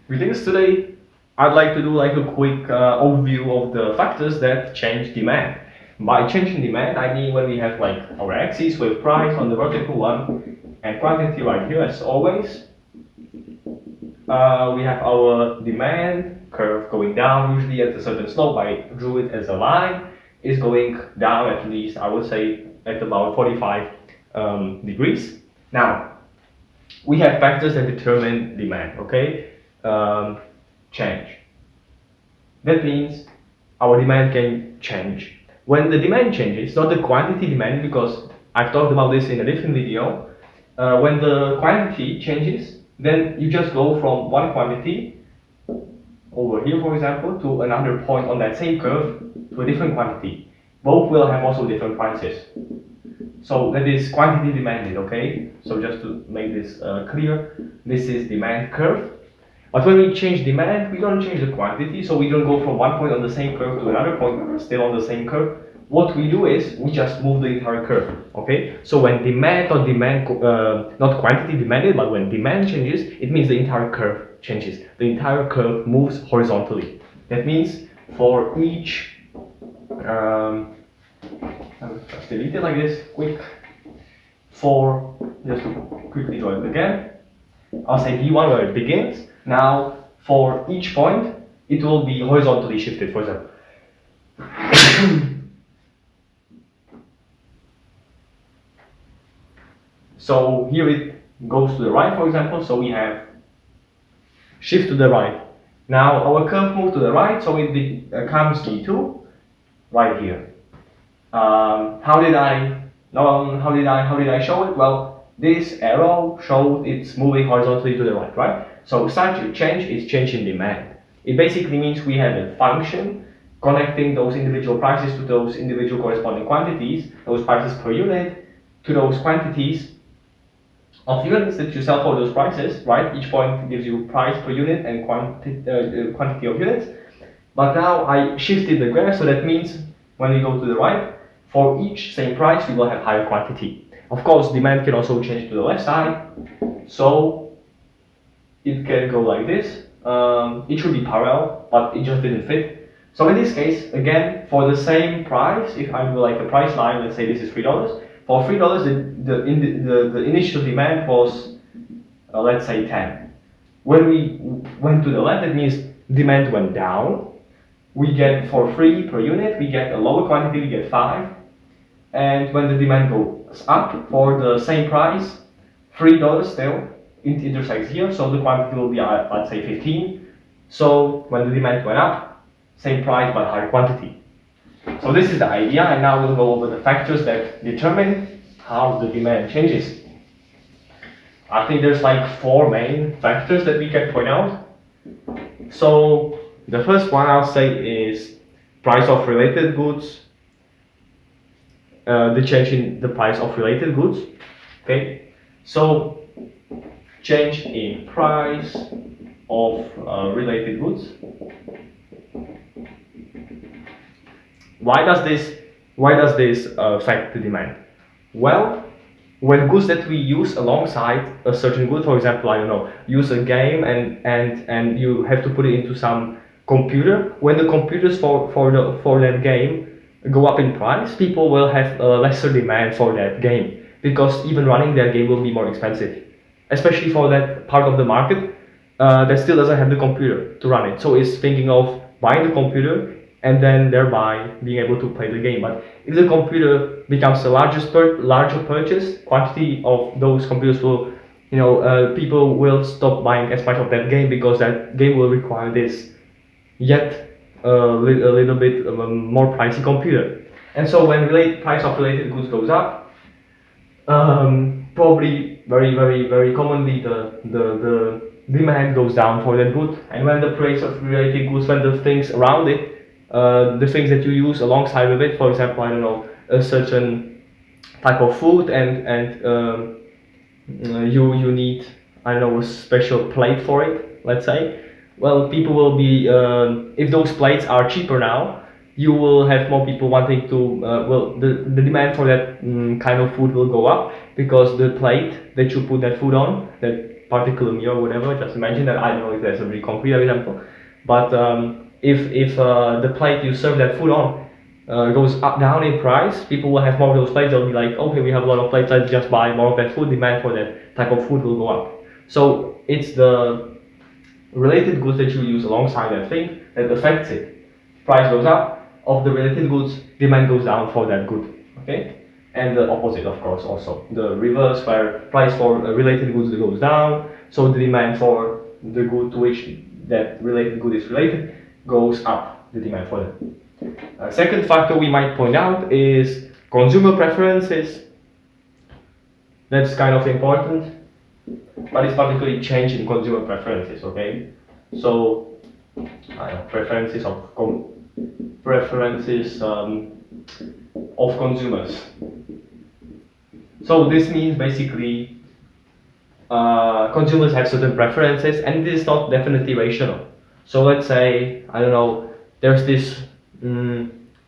Greetings. Today, I'd like to do like a quick overview of the factors that change demand. By changing demand, I mean when we have like our axis with price on the vertical one and quantity right here as always. We have our demand curve going down, usually at a certain slope. I drew it as a line. It's going down at least, I would say, at about 45 degrees. Now, we have factors that determine demand, okay? Change. That means our demand can change. When the demand changes, not the quantity demand, because I've talked about this in a different video. When the quantity changes, then you just go from one quantity over here, for example, to another point on that same curve to a different quantity. Both will have also different prices. So that is quantity demanded, okay? So just to make this clear, this is demand curve. But when we change demand, we don't change the quantity, so we don't go from one point on the same curve to another point still on the same curve. What we do is we just move the entire curve, okay? So when demand or demand, not quantity demanded, but when demand changes, it means the entire curve changes. The entire curve moves horizontally. That means for each, I'll just delete it like this, quick. For, just to quickly draw it again, I'll say V1 where it begins. Now, for each point, it will be horizontally shifted, for example. So here it goes to the right, for example, so we have shift to the right. Now our curve moved to the right, so it becomes V2 right here. How did I show it? Well, this arrow showed it's moving horizontally to the right? So such a change is change in demand. It basically means we have a function connecting those individual prices to those individual corresponding quantities, those prices per unit, to those quantities of units that you sell for those prices, right? Each point gives you price per unit and quantity of units. But now I shifted the graph, so that means when we go to the right, for each same price, we will have higher quantity. Of course, demand can also change to the left side, so it can go like this. It should be parallel, but it just didn't fit. So in this case, again, for the same price, if I do like a price line, let's say this is $3. For $3, the initial demand was, let's say 10. When we went to the left, that means demand went down. We get for free per unit, we get a lower quantity, we get 5. And when the demand goes up for the same price, $3 still, it intersects here, so the quantity will be, let's say 15. So when the demand went up, same price but higher quantity. So this is the idea, and now we'll go over the factors that determine how the demand changes. I think there's like 4 main factors that we can point out. So the first one I'll say is price of related goods, the change in the price of related goods, okay? So change in price of related goods. Why does this affect the demand? Well, when goods that we use alongside a certain good, for example, I don't know, use a game and you have to put it into some computer. When the computers for that game go up in price, people will have a lesser demand for that game because even running that game will be more expensive, especially for that part of the market that still doesn't have the computer to run it. So it's thinking of buying the computer and then thereby being able to play the game. But if the computer becomes the larger purchase, quantity of those computers will, people will stop buying as much of that game because that game will require this yet a little bit more pricey computer. And so when price of related goods goes up, probably very commonly the demand goes down for that good. And when the price of related goods, when the things around it, the things that you use alongside with it, for example, I don't know, a certain type of food and you need, I don't know, a special plate for it, let's say. Well, people will be, if those plates are cheaper now, you will have more people wanting to, the demand for that kind of food will go up because the plate that you put that food on, that particular meal or whatever. Just imagine that. I don't know if there's a very concrete example, but if the plate you serve that food on goes up down in price, people will have more of those plates. They'll be like, okay, we have a lot of plates, let's just buy more of that food. Demand for that type of food will go up. So it's the related goods that you use alongside that thing that affects it. Price goes up of the related goods, demand goes down for that good. Okay, and the opposite, of course, also the reverse, where price for related goods goes down, so the demand for the good to which that related good is related goes up. The demand for that. Second factor we might point out is consumer preferences. That's kind of important, but it's particularly change in consumer preferences. Okay, so preferences of consumers. So this means basically consumers have certain preferences, and it is not definitely rational. So let's say, I don't know, there's this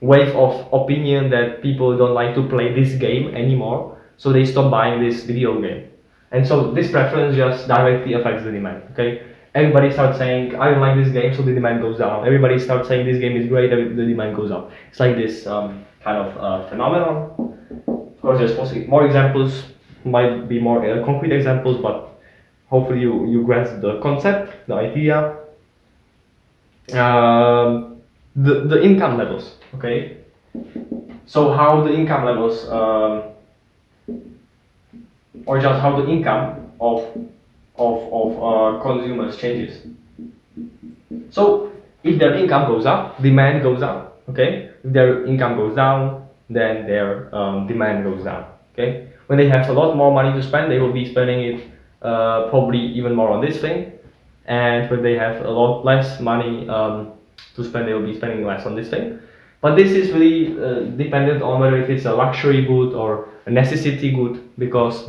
wave of opinion that people don't like to play this game anymore, so they stop buying this video game. And so this preference just directly affects the demand. Okay, everybody starts saying, I don't like this game, so the demand goes down. Everybody starts saying this game is great, the demand goes up. It's like this kind of phenomenon. Of course, there's possibly more examples, might be more concrete examples, but hopefully you grasp the concept, the idea. The income levels, okay? So how the income levels, or just how the income of consumers changes. So if their income goes up, demand goes up, okay? If their income goes down, then their demand goes down, okay? When they have a lot more money to spend, they will be spending it probably even more on this thing. And when they have a lot less money to spend, they will be spending less on this thing. But this is really dependent on whether if it's a luxury good or a necessity good, because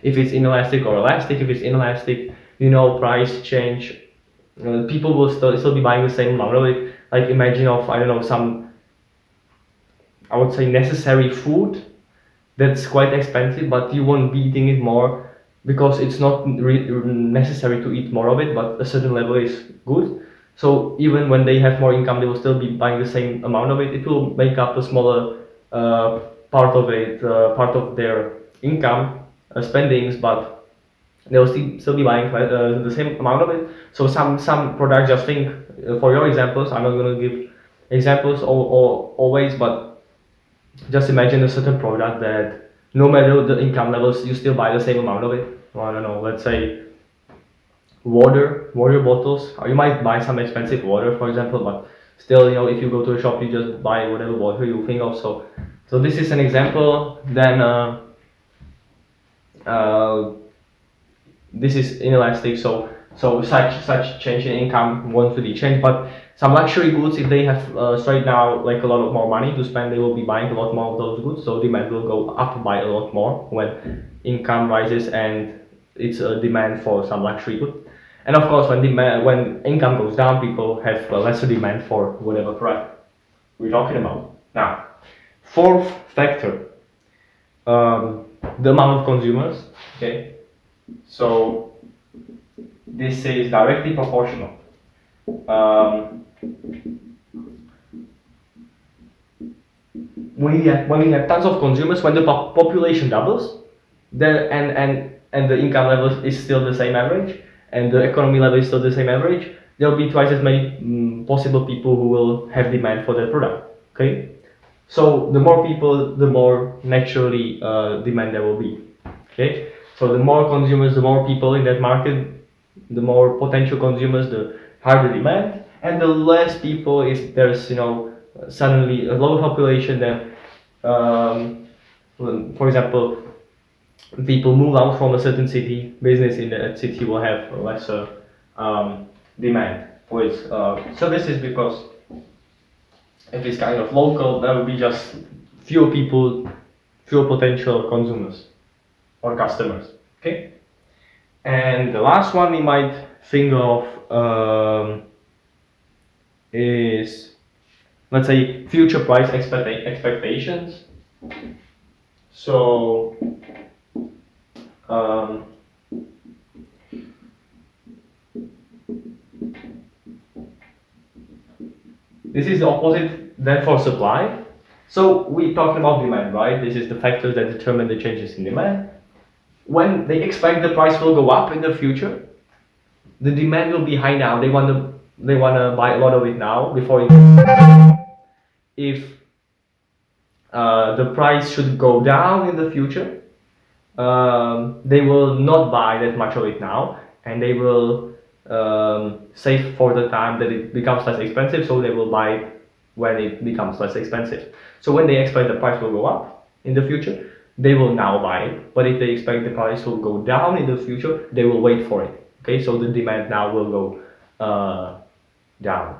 if it's inelastic or elastic. If it's inelastic, price change, people will still be buying the same amount of it. Like imagine I don't know, some, I would say, necessary food that's quite expensive, but you won't be eating it more because it's not necessary to eat more of it, but a certain level is good. So even when they have more income, they will still be buying the same amount of it. It will make up a smaller part of it, part of their income spendings, but they will still be buying the same amount of it. So some products, just think, for your examples, I'm not going to give examples always, but just imagine a certain product that no matter the income levels, you still buy the same amount of it. I don't know, let's say water bottles. Or you might buy some expensive water, for example, but still, if you go to a shop, you just buy whatever water you think of. So this is an example. Then this is inelastic. So such change in income won't really change. But some luxury goods, if they have straight now like a lot of more money to spend, they will be buying a lot more of those goods. So demand will go up by a lot more when income rises and it's a demand for some luxury good. And of course, when income goes down, people have lesser demand for whatever product we're talking about. Now, fourth factor, the amount of consumers. Okay, so this is directly proportional. When we have tons of consumers, when the population doubles, and the income level is still the same average, and the economy level is still the same average, there will be twice as many possible people who will have demand for that product. Okay, so the more people, the more naturally demand there will be. Okay, so the more consumers, the more people in that market, the more potential consumers, the higher the demand, and the less people, if there's suddenly a low population, then for example, people move out from a certain city, business in that city will have lesser demand for its services, because if it's kind of local, there will be just fewer people, fewer potential consumers or customers. Okay, and the last one we might think of is, let's say, future price expectations. So This is the opposite then for supply. So we're talking about demand, right? This is the factors that determine the changes in demand. When they expect the price will go up in the future, the demand will be high now. They wanna buy a lot of it now before it. If the price should go down in the future, they will not buy that much of it now, and they will save for the time that it becomes less expensive. So they will buy it when it becomes less expensive. So when they expect the price will go up in the future, they will now buy it. But if they expect the price will go down in the future, they will wait for it. Okay, so the demand now will go down.